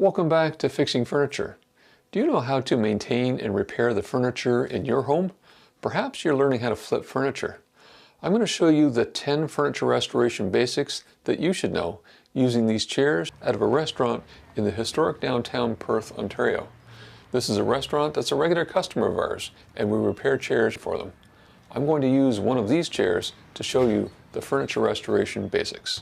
Welcome back to Fixing Furniture. Do you know how to maintain and repair the furniture in your home? Perhaps you're learning how to flip furniture. I'm going to show you the 10 furniture restoration basics that you should know using these chairs out of a restaurant in the historic downtown Perth, Ontario. This is a restaurant that's a regular customer of ours, and we repair chairs for them. I'm going to use one of these chairs to show you the furniture restoration basics.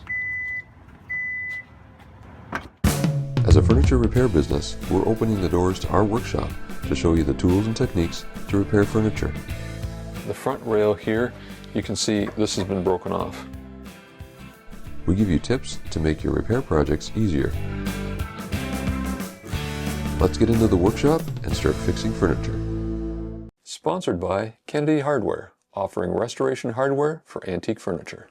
As a furniture repair business, we're opening the doors to our workshop to show you the tools and techniques to repair furniture. The front rail here, you can see this has been broken off. We give you tips to make your repair projects easier. Let's get into the workshop and start fixing furniture. Sponsored by Kerri Hardware, offering restoration hardware for antique furniture.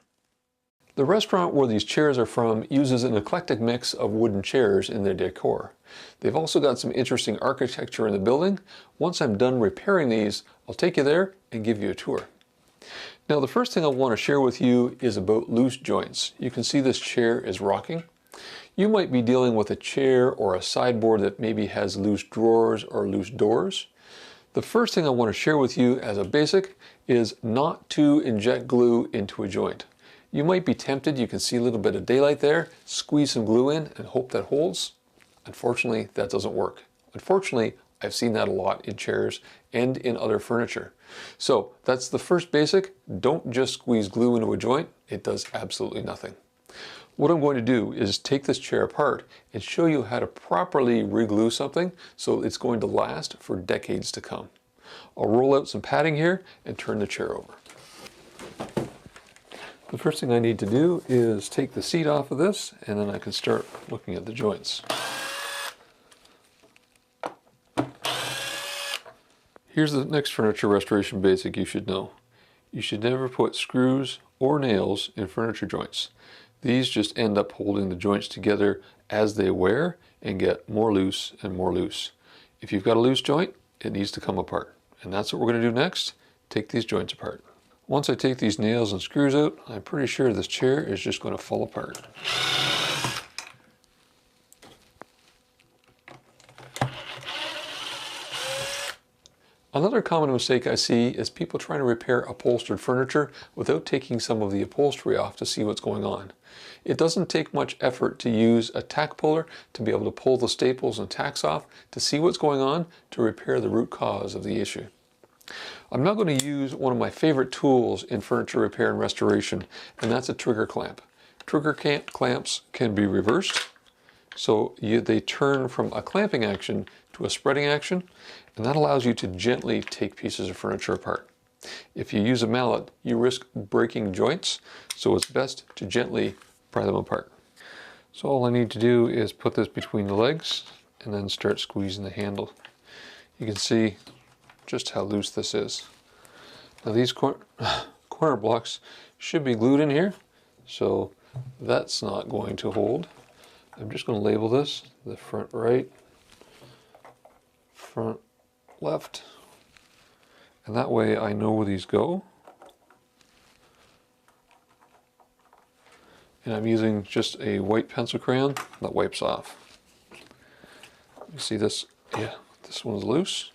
The restaurant where these chairs are from uses an eclectic mix of wooden chairs in their decor. They've also got some interesting architecture in the building. Once I'm done repairing these, I'll take you there and give you a tour. Now, the first thing I want to share with you is about loose joints. You can see this chair is rocking. You might be dealing with a chair or a sideboard that maybe has loose drawers or loose doors. The first thing I want to share with you as a basic is not to inject glue into a joint. You might be tempted, you can see a little bit of daylight there, squeeze some glue in and hope that holds. Unfortunately, that doesn't work. Unfortunately, I've seen that a lot in chairs and in other furniture. So that's the first basic. Don't just squeeze glue into a joint. It does absolutely nothing. What I'm going to do is take this chair apart and show you how to properly re-glue something so it's going to last for decades to come. I'll roll out some padding here and turn the chair over. The first thing I need to do is take the seat off of this, and then I can start looking at the joints. Here's the next furniture restoration basic you should know. You should never put screws or nails in furniture joints. These just end up holding the joints together as they wear and get more loose and more loose. If you've got a loose joint, it needs to come apart. And that's what we're going to do next, take these joints apart. Once I take these nails and screws out, I'm pretty sure this chair is just going to fall apart. Another common mistake I see is people trying to repair upholstered furniture without taking some of the upholstery off to see what's going on. It doesn't take much effort to use a tack puller to be able to pull the staples and tacks off to see what's going on to repair the root cause of the issue. I'm now going to use one of my favorite tools in furniture repair and restoration, and that's a trigger clamp. Trigger clamps can be reversed, so they turn from a clamping action to a spreading action, and that allows you to gently take pieces of furniture apart. If you use a mallet, you risk breaking joints, so it's best to gently pry them apart. So all I need to do is put this between the legs and then start squeezing the handle. You can see just how loose this is. Now these corner blocks should be glued in here, so that's not going to hold. I'm just going to label this the front right, front left, and that way I know where these go. And I'm using just a white pencil crayon that wipes off. You see this? Yeah, this one's loose.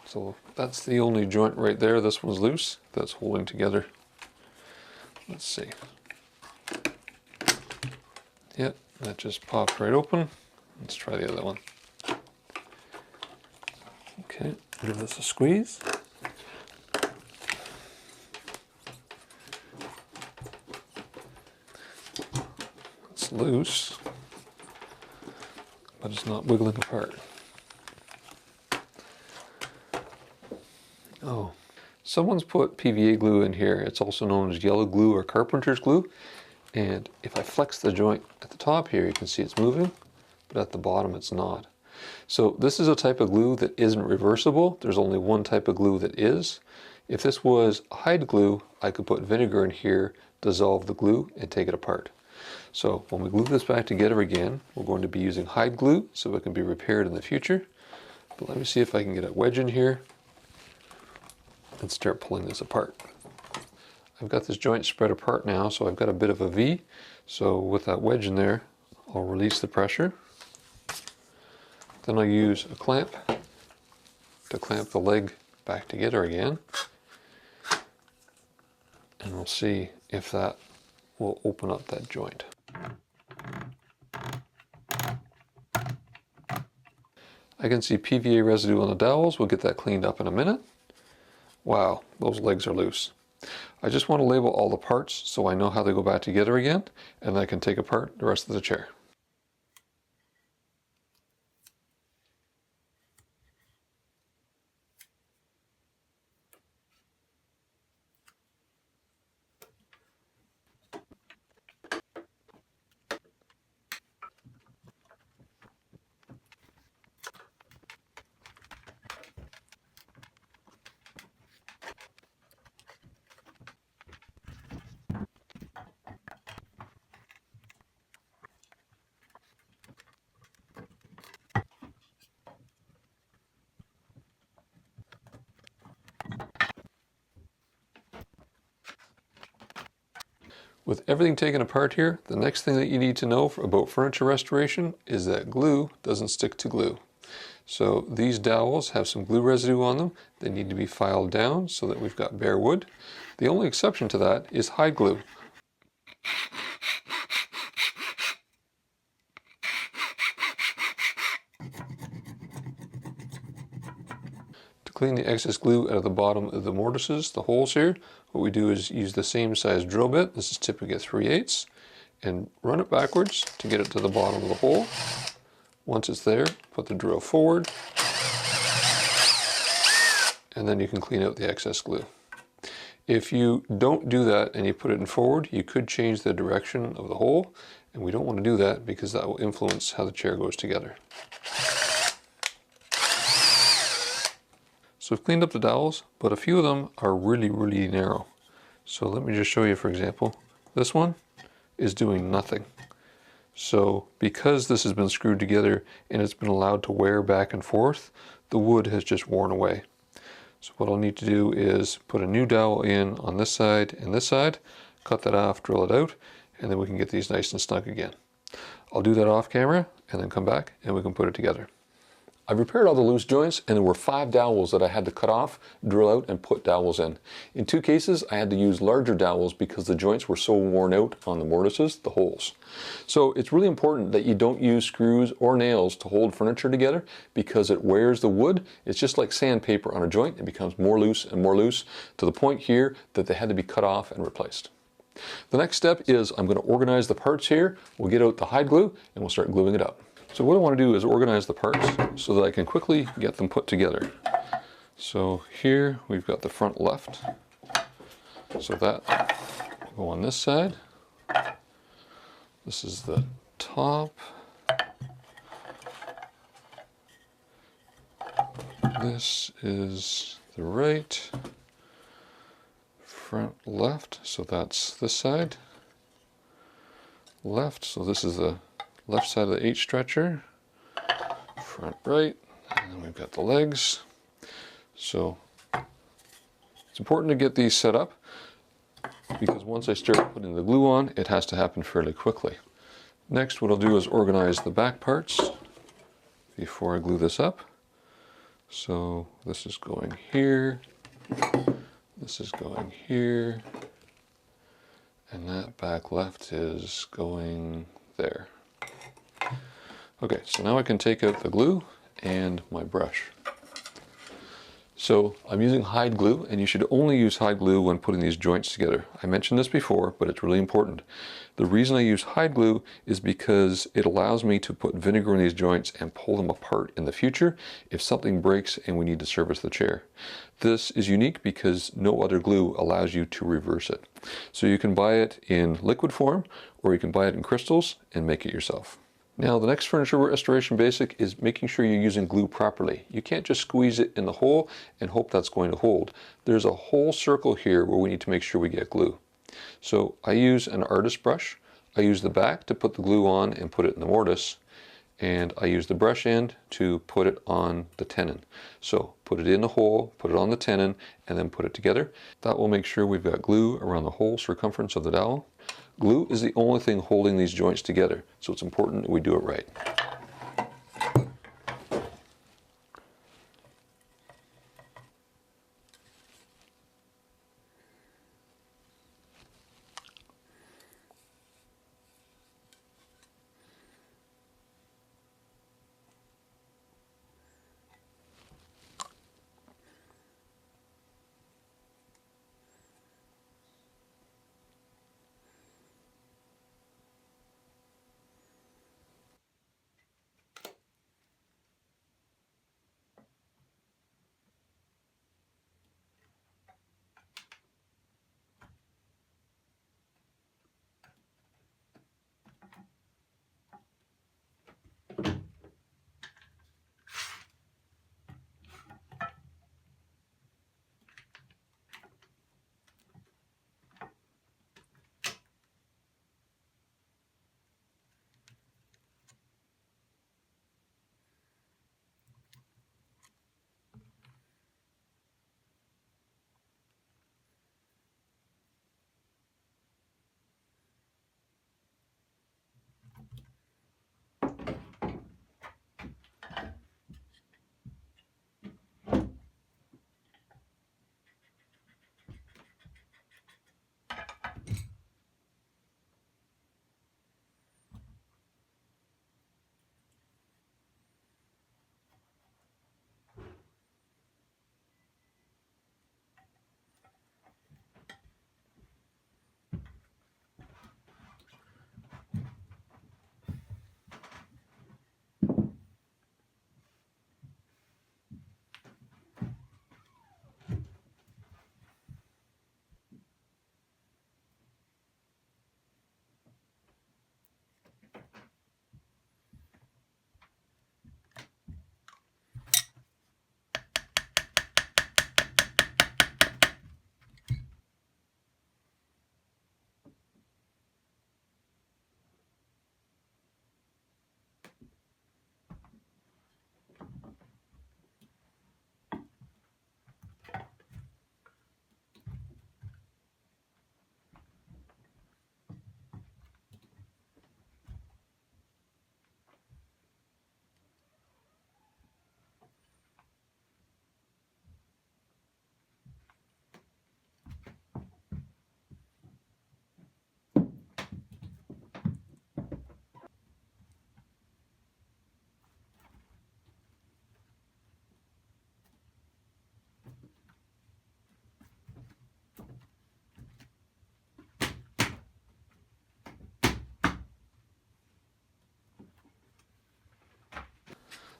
So that's the only joint right there. This one's loose. That's holding together. Let's see. Yep, that just popped right open. Let's try the other one. Okay, give this a squeeze. It's loose, but it's not wiggling apart. Oh, someone's put PVA glue in here. It's also known as yellow glue or carpenter's glue. And if I flex the joint at the top here, you can see it's moving, but at the bottom it's not. So this is a type of glue that isn't reversible. There's only one type of glue that is. If this was hide glue, I could put vinegar in here, dissolve the glue, and take it apart. So when we glue this back together again, we're going to be using hide glue so it can be repaired in the future. But let me see if I can get a wedge in here. and start pulling this apart. I've got this joint spread apart now, so I've got a bit of a V. So with that wedge in there, I'll release the pressure. Then I'll use a clamp to clamp the leg back together again. And we'll see if that will open up that joint. I can see PVA residue on the dowels. We'll get that cleaned up in a minute. Wow, those legs are loose. I just want to label all the parts so I know how they go back together again, and I can take apart the rest of the chair. With everything taken apart here, the next thing that you need to know about furniture restoration is that glue doesn't stick to glue. So these dowels have some glue residue on them. They need to be filed down so that we've got bare wood. The only exception to that is hide glue. To clean the excess glue out of the bottom of the mortises, the holes here, what we do is use the same size drill bit, this is typically a 3/8, and run it backwards to get it to the bottom of the hole. Once it's there, put the drill forward, and then you can clean out the excess glue. If you don't do that and you put it in forward, you could change the direction of the hole, and we don't want to do that because that will influence how the chair goes together. So I've cleaned up the dowels, but a few of them are really narrow. So let me just show you, for example, this one is doing nothing. So because this has been screwed together and it's been allowed to wear back and forth, the wood has just worn away. So what I'll need to do is put a new dowel in on this side and this side, cut that off, drill it out, and then we can get these nice and snug again. I'll do that off camera and then come back and we can put it together. I've repaired all the loose joints, and there were 5 dowels that I had to cut off, drill out, and put dowels in. In 2 cases, I had to use larger dowels because the joints were so worn out on the mortises, the holes. So it's really important that you don't use screws or nails to hold furniture together because it wears the wood. It's just like sandpaper on a joint. It becomes more loose and more loose to the point here that they had to be cut off and replaced. The next step is I'm going to organize the parts here. We'll get out the hide glue and we'll start gluing it up. So what I want to do is organize the parts so that I can quickly get them put together. So here we've got the front left. So that will go on this side. This is the top. This is the right. Front left, so that's this side. Left, so this is the left side of the H stretcher, front right, and then we've got the legs. So it's important to get these set up because once I start putting the glue on, it has to happen fairly quickly. Next, what I'll do is organize the back parts before I glue this up. So this is going here, this is going here, and that back left is going there. Okay, so now I can take out the glue and my brush. So I'm using hide glue, and you should only use hide glue when putting these joints together. I mentioned this before, but it's really important. The reason I use hide glue is because it allows me to put vinegar in these joints and pull them apart in the future if something breaks and we need to service the chair. This is unique because no other glue allows you to reverse it. So you can buy it in liquid form or you can buy it in crystals and make it yourself. Now the next furniture restoration basic is making sure you're using glue properly. You can't just squeeze it in the hole and hope that's going to hold. There's a whole circle here where we need to make sure we get glue. So I use an artist brush. I use the back to put the glue on and put it in the mortise. and I use the brush end to put it on the tenon. So put it in the hole, put it on the tenon, and then put it together. That will make sure we've got glue around the whole circumference of the dowel. Glue is the only thing holding these joints together, so it's important that we do it right.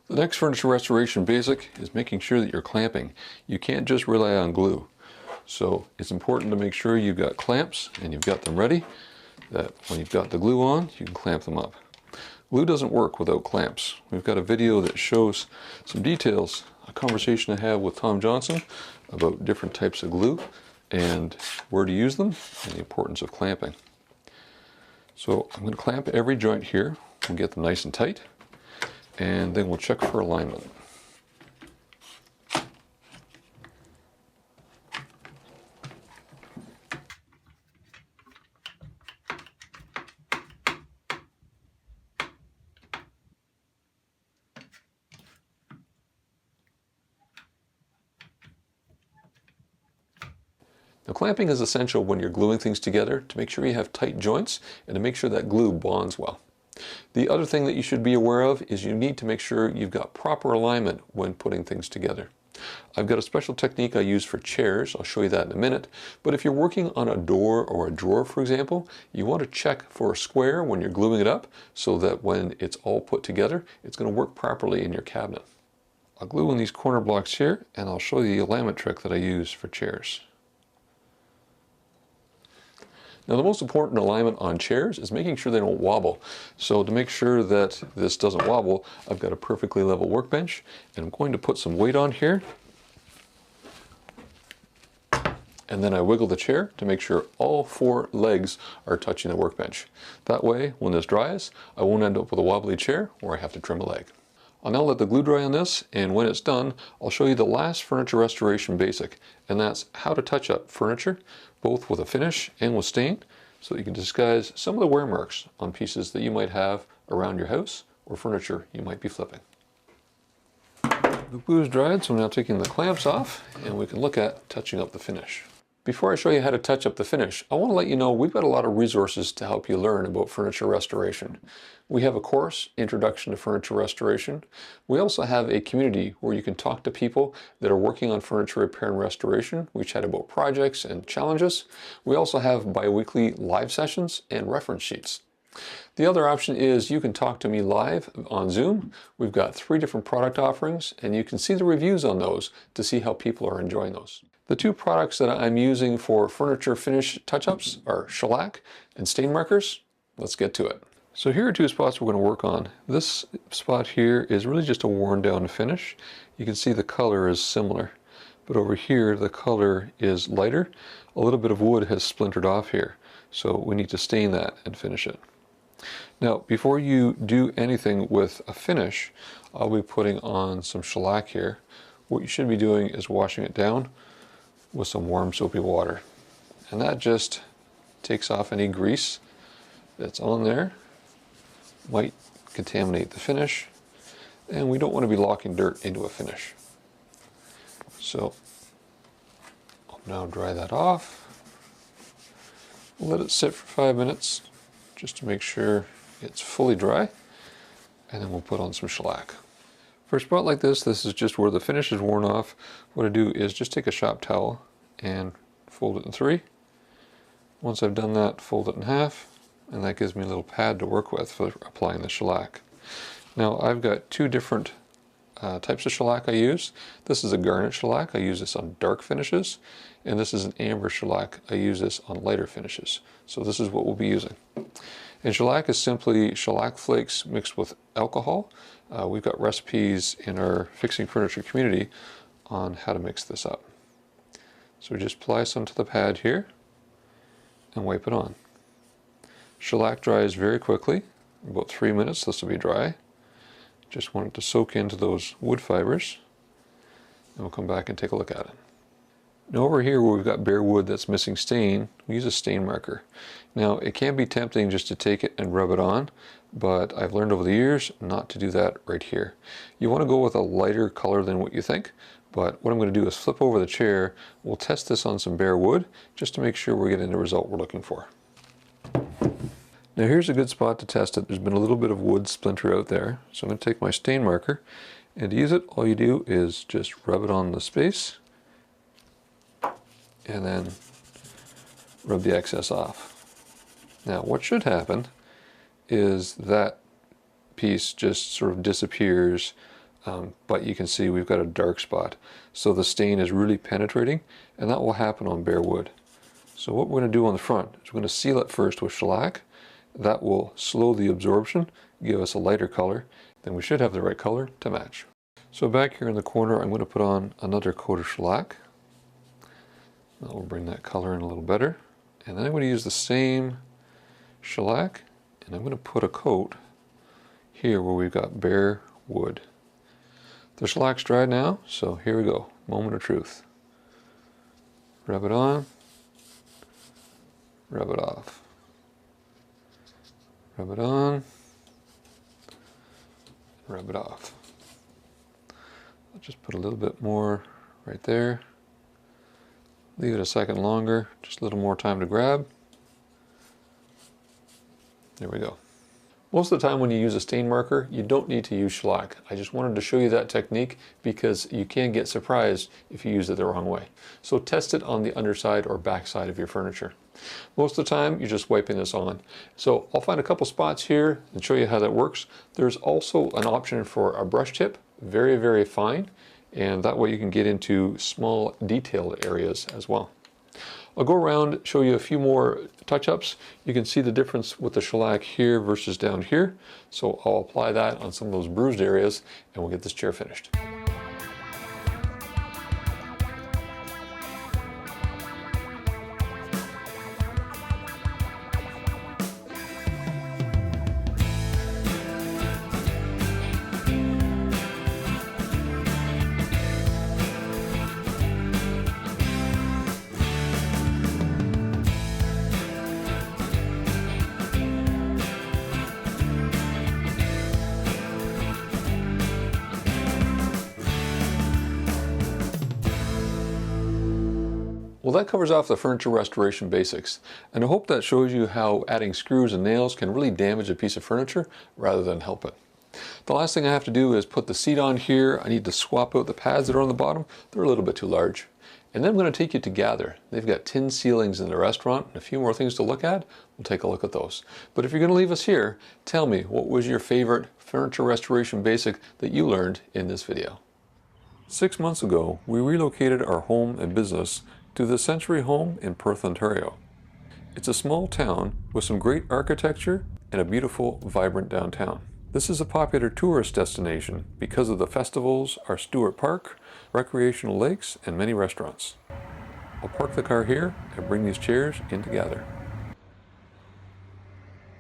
The next furniture restoration basic is making sure that you're clamping. You can't just rely on glue. So it's important to make sure you've got clamps and you've got them ready, that when you've got the glue on, you can clamp them up. Glue doesn't work without clamps. We've got a video that shows some details, a conversation I had with Tom Johnson about different types of glue and where to use them and the importance of clamping. So I'm going to clamp every joint here and get them nice and tight, and then we'll check for alignment. Now, clamping is essential when you're gluing things together to make sure you have tight joints and to make sure that glue bonds well. The other thing that you should be aware of is you need to make sure you've got proper alignment when putting things together. I've got a special technique I use for chairs. I'll show you that in a minute. But if you're working on a door or a drawer, for example, you want to check for a square when you're gluing it up so that when it's all put together, it's going to work properly in your cabinet. I'll glue in these corner blocks here, and I'll show you the alignment trick that I use for chairs. Now, the most important alignment on chairs is making sure they don't wobble. So to make sure that this doesn't wobble, I've got a perfectly level workbench, and I'm going to put some weight on here. and then I wiggle the chair to make sure all 4 legs are touching the workbench. That way, when this dries, I won't end up with a wobbly chair where I have to trim a leg. I'll now let the glue dry on this, and when it's done, I'll show you the last furniture restoration basic, and that's how to touch up furniture, both with a finish and with stain, so that you can disguise some of the wear marks on pieces that you might have around your house or furniture you might be flipping. The glue is dried, so I'm now taking the clamps off, and we can look at touching up the finish. Before I show you how to touch up the finish, I want to let you know we've got a lot of resources to help you learn about furniture restoration. We have a course, Introduction to Furniture Restoration. We also have a community where you can talk to people that are working on furniture repair and restoration. We chat about projects and challenges. We also have bi-weekly live sessions and reference sheets. The other option is you can talk to me live on Zoom. We've got 3 different product offerings, and you can see the reviews on those to see how people are enjoying those. The 2 products that I'm using for furniture finish touch-ups are shellac and stain markers. Let's get to it. So here are 2 spots we're going to work on. This spot here is really just a worn down finish. You can see the color is similar, but over here the color is lighter. A little bit of wood has splintered off here, so we need to stain that and finish it. Now, before you do anything with a finish, I'll be putting on some shellac here. What you should be doing is washing it down with some warm soapy water. And that just takes off any grease that's on there. Might contaminate the finish, and we don't want to be locking dirt into a finish. So I'll now dry that off. Let it sit for 5 minutes just to make sure it's fully dry, and then we'll put on some shellac. For a spot like this is just where the finish is worn off. What I do is just take a shop towel and fold it in 3. Once I've done that, fold it in half, and that gives me a little pad to work with for applying the shellac. Now I've got 2 different types of shellac I use. This is a garnet shellac. I use this on dark finishes, and this is an amber shellac. I use this on lighter finishes. So this is what we'll be using. And shellac is simply shellac flakes mixed with alcohol. We've got recipes in our Fixing Furniture community on how to mix this up. So we just apply some to the pad here and wipe it on. Shellac dries very quickly. In about 3 minutes this will be dry. Just want it to soak into those wood fibers, and we'll come back and take a look at it. Now over here where we've got bare wood that's missing stain, we use a stain marker. Now it can be tempting just to take it and rub it on, but I've learned over the years not to do that right here. You want to go with a lighter color than what you think, but what I'm going to do is flip over the chair. We'll test this on some bare wood just to make sure we're getting the result we're looking for. Now here's a good spot to test it. There's been a little bit of wood splinter out there, so I'm going to take my stain marker, and to use it all you do is just rub it on the space and then rub the excess off. Now what should happen is that piece just sort of disappears, but you can see we've got a dark spot. So the stain is really penetrating, and that will happen on bare wood. So what we're going to do on the front is we're going to seal it first with shellac. That will slow the absorption, give us a lighter color, then we should have the right color to match. So back here in the corner I'm going to put on another coat of shellac. That will bring that color in a little better. And then I'm going to use the same shellac, and I'm going to put a coat here where we've got bare wood. The shellac's dried now, so here we go. Moment of truth. Rub it on, rub it off. Rub it on, rub it off. I'll just put a little bit more right there. Leave it a second longer, just a little more time to grab. There we go. Most of the time when you use a stain marker, you don't need to use shellac. I just wanted to show you that technique because you can get surprised if you use it the wrong way. So test it on the underside or backside of your furniture. Most of the time, you're just wiping this on. So I'll find a couple spots here and show you how that works. There's also an option for a brush tip, very, very fine, and that way you can get into small detailed areas as well. I'll go around, show you a few more touch-ups. You can see the difference with the shellac here versus down here. So I'll apply that on some of those bruised areas and we'll get this chair finished. Well, that covers off the furniture restoration basics, and I hope that shows you how adding screws and nails can really damage a piece of furniture rather than help it. The last thing I have to do is put the seat on here. I need to swap out the pads that are on the bottom. They're a little bit too large. And then I'm going to take you to Gather. They've got tin ceilings in the restaurant and a few more things to look at. We'll take a look at those. But if you're going to leave us here, tell me, what was your favorite furniture restoration basic that you learned in this video? 6 months ago, we relocated our home and business to the Century Home in Perth, Ontario. It's a small town with some great architecture and a beautiful, vibrant downtown. This is a popular tourist destination because of the festivals, our Stewart Park, recreational lakes, and many restaurants. I'll park the car here and bring these chairs in to Gather.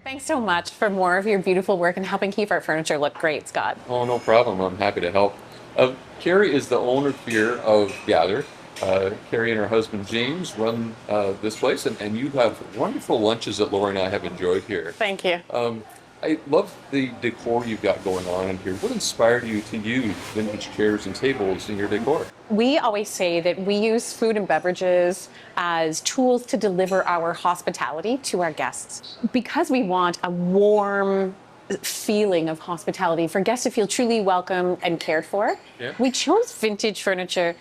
Thanks so much for more of your beautiful work and helping keep our furniture look great, Scott. Oh, no problem. I'm happy to help. Kerri is the owner here of Gather. Kerri and her husband James run this place, and you have wonderful lunches that Lori and I have enjoyed here. Thank you. I love the decor you've got going on in here. What inspired you to use vintage chairs and tables in your decor? We always say that we use food and beverages as tools to deliver our hospitality to our guests. Because we want a warm feeling of hospitality for guests to feel truly welcome and cared for, we chose vintage furniture.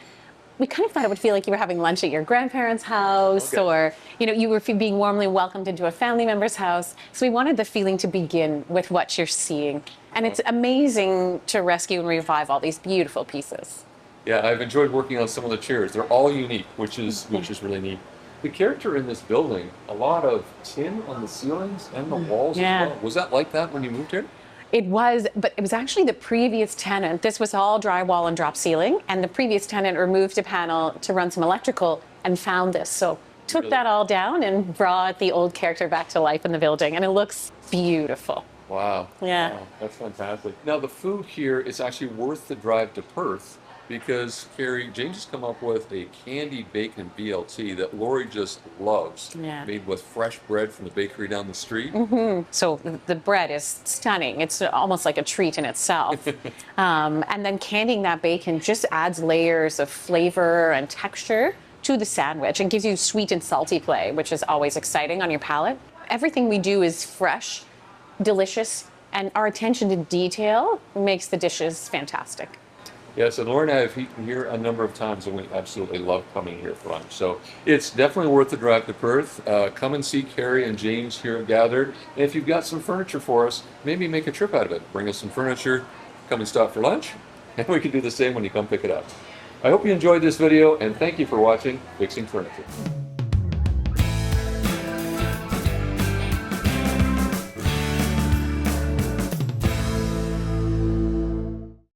We kind of thought it would feel like you were having lunch at your grandparents' house, or you were being warmly welcomed into a family member's house. So we wanted the feeling to begin with what you're seeing. And it's amazing to rescue and revive all these beautiful pieces. Yeah, I've enjoyed working on some of the chairs. They're all unique, which is really neat. The character in this building, a lot of tin on the ceilings and the walls as well. Was that like that when you moved here? It was, but it was actually the previous tenant. This was all drywall and drop ceiling, and the previous tenant removed a panel to run some electrical and found this. So took that all down and brought the old character back to life in the building, and it looks beautiful. Wow. Yeah. Wow, that's fantastic. Now the food here is actually worth the drive to Perth because Kerri, James has come up with a candied bacon BLT that Lori just loves. Made with fresh bread from the bakery down the street. So the bread is stunning. It's almost like a treat in itself. And then candying that bacon just adds layers of flavor and texture to the sandwich and gives you sweet and salty play, which is always exciting on your palate. Everything we do is fresh, delicious, and our attention to detail makes the dishes fantastic. Yes, and Laura and I have eaten here a number of times, and we absolutely love coming here for lunch. So it's definitely worth the drive to Perth. Come and see Kerri and James here at Gather. And if you've got some furniture for us, maybe make a trip out of it. Bring us some furniture, come and stop for lunch, and we can do the same when you come pick it up. I hope you enjoyed this video, and thank you for watching Fixing Furniture.